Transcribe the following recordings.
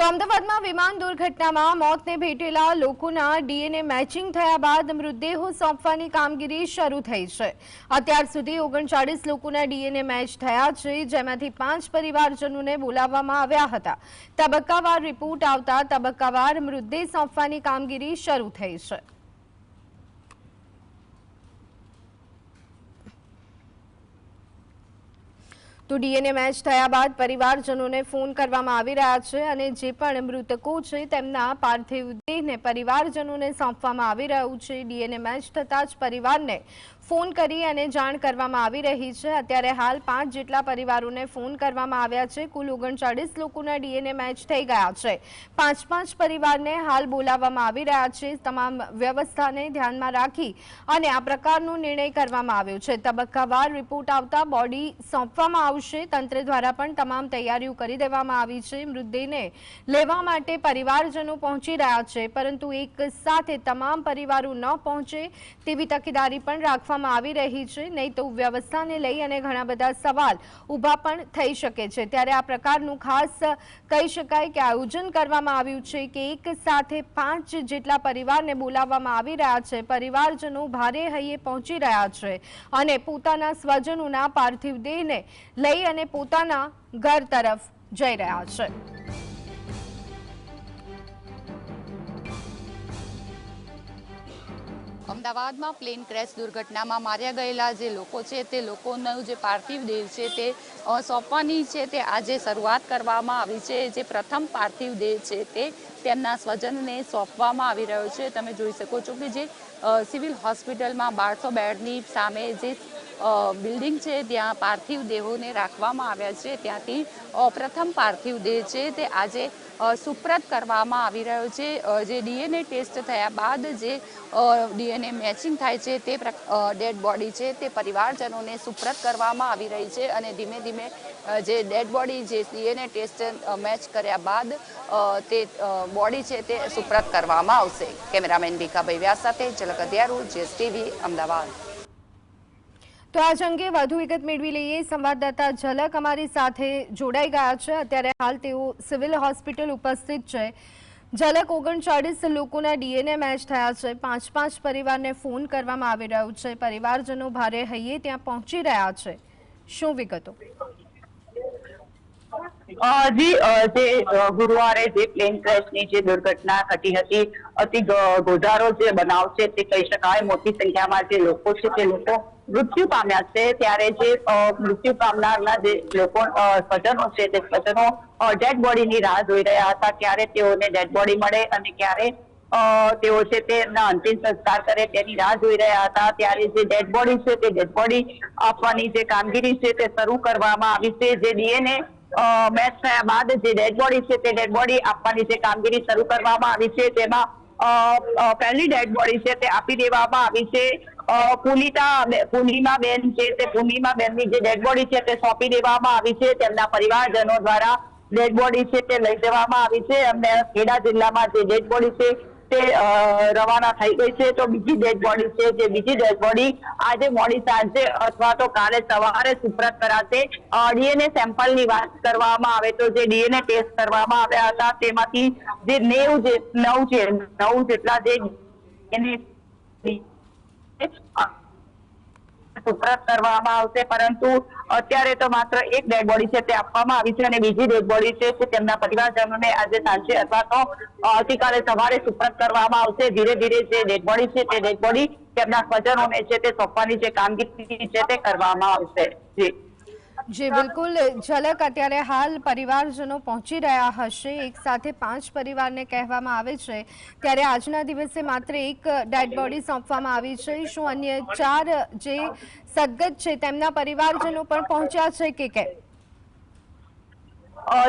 તો અમદાવાદમાં વિમાન દુર્ઘટનામાં મોતને ભેટેલા લોકોના ડીએનએ મેચિંગ થયા બાદ મૃતદેહો સોંપવાની કામગીરી શરૂ થઈ છે। અત્યાર સુધી 39 લોકોના ડીએનએ મેચ થયા છે, જેમાંથી 5 પરિવારજનોને બોલાવવામાં આવ્યા હતા। તબક્કાવાર રિપોર્ટ આવતા તબક્કાવાર મૃતદેહ સોંપવાની કામગીરી શરૂ થઈ છે। તો ડીએનએ મેચ થયા બાદ પરિવારજનોને ફોન કરવામાં આવી રહ્યા છે અને જે પણ મૃતકો છે તેમના પાર્થિવ દેહને પરિવારજનોને સોંપવામાં આવી રહ્યું છે। ડીએનએ મેચ થતાં જ પરિવારને ફોન કરી અને જાણ કરવામાં આવી રહી છે। અત્યારે હાલ 5 જેટલા પરિવારોને ફોન કરવામાં આવ્યા છે। કુલ 39 લોકોના ડીએનએ મેચ થઈ ગયા છે। 5 પરિવારને હાલ બોલાવવામાં આવી રહ્યા છે। તમામ વ્યવસ્થાને ધ્યાનમાં રાખી અને આ પ્રકારનો નિર્ણય કરવામાં આવ્યો છે। તબક્કાવાર રિપોર્ટ આવતા બોડી સોંપવામાં આવશે। તંત્ર દ્વારા પણ તમામ તૈયારીઓ કરી દેવામાં આવી છે। મૃતદેહને લેવા માટે પરિવારજનો પહોંચી રહ્યા છે, પરંતુ એક સાથે તમામ પરિવારો ન પહોંચે તેવી તકેદારી પણ રાખવામાં આવી રહી છે, નહીં તો વ્યવસ્થાને લઈ અને ઘણા બધા સવાલ ઊભા પણ થઈ શકે છે। ત્યારે આ પ્રકારનું ખાસ કહી શકાય કે આયોજન કરવામાં આવ્યું છે કે એક સાથે 5 જેટલા પરિવારને બોલાવવામાં આવી રહ્યા છે। પરિવારજનો ભારે હૈયે પહોંચી રહ્યા છે અને પોતાના સ્વજનોના પાર્થિવ દેહને લઈ અને પોતાના ઘર તરફ જઈ રહ્યા છે। અમદાવાદમાં પ્લેન ક્રેશ દુર્ઘટનામાં માર્યા ગયેલા જે લોકો છે તે લોકોનું જે પાર્થિવ દેહ છે તે સોંપવાની છે તે આજે શરૂઆત કરવામાં આવી છે। જે પ્રથમ પાર્થિવ દેહ છે તે તેમના સ્વજનને સોંપવામાં આવી રહ્યો છે। તમે જોઈ શકો છો કે જે સિવિલ હોસ્પિટલમાં 1200 બેડની સામે જે બિલ્ડિંગ છે ત્યાં પાર્થિવ દેહોને રાખવામાં આવ્યા છે, ત્યાંથી પ્રથમ પાર્થિવ દેહ છે તે આજે સુપ્રત કરવામાં આવી રહ્યો છે। જે ડીએનએ ટેસ્ટ થયા બાદ જે ડીએનએ મેચિંગ થાય છે તે ડેડ બોડી છે તે પરિવારજનોને સુપ્રત કરવામાં આવી રહી છે અને ધીમે ધીમે જે ડેડ બોડી જે ડીએનએ ટેસ્ટ મેચ કર્યા બાદ તે બોડી છે તે સુપ્રત કરવામાં આવશે। કેમેરામેન ભીખાભાઈ વ્યાસ સાથે ઝલક અધ્યારું, GSTV, અમદાવાદ। તો આજ અંગે વધુ વિગત મેળવી લઈએ। સંવાદદાતા ઝલક અમારી સાથે જોડાઈ ગયા છે। અત્યારે હાલ તેઓ સિવિલ હોસ્પિટલ ઉપસ્થિત છે। ઝલક, 39 લોકોના ડીએનએ મેચ થયા છે। 5 પરિવારને ફોન કરવામાં આવી રહ્યો છે। પરિવારજનો ભારે હૈયે ત્યાં પહોંચી રહ્યા છે, શું વિગતો? જી, જે ગુરુવારે જે પ્લેન ક્રેશની જે દુર્ઘટના ઘટી હતી, અતિ ગોઝારો જે બનાવ છે તે કહી શકાય। મોટી સંખ્યામાં જે લોકો છે તે લોકો મૃત્યુ પામ્યા છે। ત્યારે જે મૃત્યુ પામનારના જે લોકો સ્વજનો છે તે સ્વજનો ડેડ બોડીની રાહ જોઈ રહ્યા હતા, ક્યારે તેઓને ડેડ બોડી મળે અને ક્યારે તેઓ છે તેના અંતિમ સંસ્કાર કરે તેની રાહ જોઈ રહ્યા હતા। ત્યારે જે ડેડ બોડી છે તે ડેડ બોડી આપવાની જે કામગીરી છે તે શરૂ કરવામાં આવી છે। જે ડીએનએ મેચ થયા બાદ જે ડેડ બોડી છે તે ડેડ બોડી આપવાની જે કામગીરી શરૂ કરવામાં આવી છે, તેમાં પહેલી ડેડ બોડી છે તે આપી દેવામાં આવી છે। પૂર્ણિમાબેન છે તે પૂર્ણિમાબેનની જે ડેડ બોડી છે તે સોંપી દેવામાં આવી છે। તેમના પરિવારજનો દ્વારા ડેડ બોડી છે તે લઈ જવામાં આવી છે અને ખેડા જિલ્લામાં જે ડેડ બોડી છે તે રવાના થઈ ગઈ છે। તો બીજી ડેડ બોડી છે, જે બીજી ડેડ બોડી આજે મોડી સાંજે અથવા તો કાલે સવારે સુપ્રત કરાશે। ડીએનએ સેમ્પલની વાત કરવામાં આવે તો જે ડીએનએ ટેસ્ટ કરવામાં આવ્યા હતા તેમાંથી જે 9 જેટલા જે સુપ્રત કરવામાં આવશે, પરંતુ અત્યારે તો માત્ર એક ડેડ બોડી છે તે આપવામાં આવી છે અને બીજી ડેડ બોડી છે તે તેમના પરિવારજનોને આજે સાંજે અથવા તો આવતીકાલે સવારે સુપ્રત કરવામાં આવશે। ધીરે ધીરે જે ડેડ બોડી છે તે ડેડ બોડી તેમના સ્વજનોને છે તે સોંપવાની જે કામગીરી છે તે કરવામાં આવશે। જી બિલકુલ ઝલક, અત્યારે હાલ પરિવારજનો પહોંચી રહ્યા હશે, એક સાથે 5 પરિવારને કહેવામાં આવે છે, ત્યારે આજના દિવસે માત્ર એક ડેડ બોડી સોંપવામાં આવી છે। શું અન્ય 4 જે સદગત છે તેમના પરિવારજનો પણ પહોંચ્યા છે કે કેમ?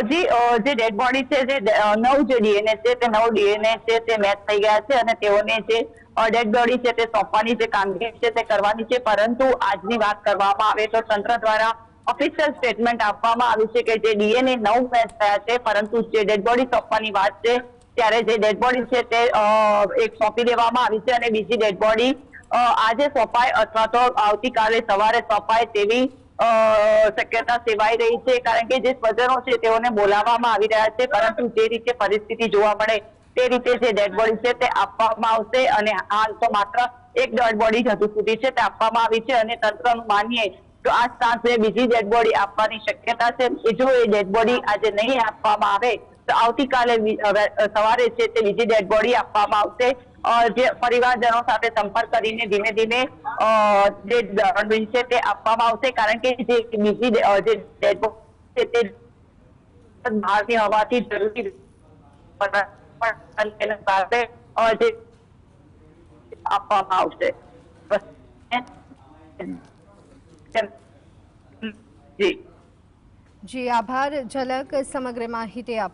જી, જે ડેડ બોડી છે જે 9 જે ડીએનએ છે તે 9 ડીએનએ છે તે મેચ થઈ ગયા છે અને તેઓને જે ડેડ બોડી છે તે સોંપવાની જે કામગીરી છે તે કરવાની છે। પરંતુ આજની વાત કરવામાં આવે તો તંત્ર દ્વારા ઓફિશિયલ સ્ટેટમેન્ટ આપવામાં આવ્યું છે કે જે ડીએનએ 9 મેચ થયા છે, પરંતુ જે ડેડ બોડી સોંપવાની વાત છે ત્યારે જે ડેડ બોડી છે તે એક સોંપી દેવામાં આવી છે અને બીજી ડેડ બોડી આજે સોંપાય અથવા તો આવતીકાલે સવારે સોંપાય તેવી શક્યતા સેવાઈ રહી છે, કારણ કે જે સ્વજનો છે તેઓને બોલાવવામાં આવી રહ્યા છે, પરંતુ જે રીતે પરિસ્થિતિ જોવા મળે તે રીતે જે ડેડ બોડી છે તે આપવામાં આવશે અને હાલ તો માત્ર એક ડેડ બોડી જ હજુ સુધી છે તે આપવામાં આવી છે અને તંત્રનું માનીએ તો આ સાંજે બીજી ડેડ બોડી આપવાની શક્યતા છે. જો એ ડેડ બોડી આજે નહીં આપવામાં આવે તો આવતીકાલે સવારે છે તે બીજી ડેડ બોડી આપવામાં આવશે. જે પરિવારજનો સાથે સંપર્ક કરીને ધીમે ધીમે જે દંડ છે તે આપવામાં આવશે, કારણ કે જે બીજી જે ડેડ બોડી છે તે બહારની હવાથી જરૂરી સાથે જે આપવામાં આવશે. જી જી આભાર ઝલક સમગ્ર માહિતી આપ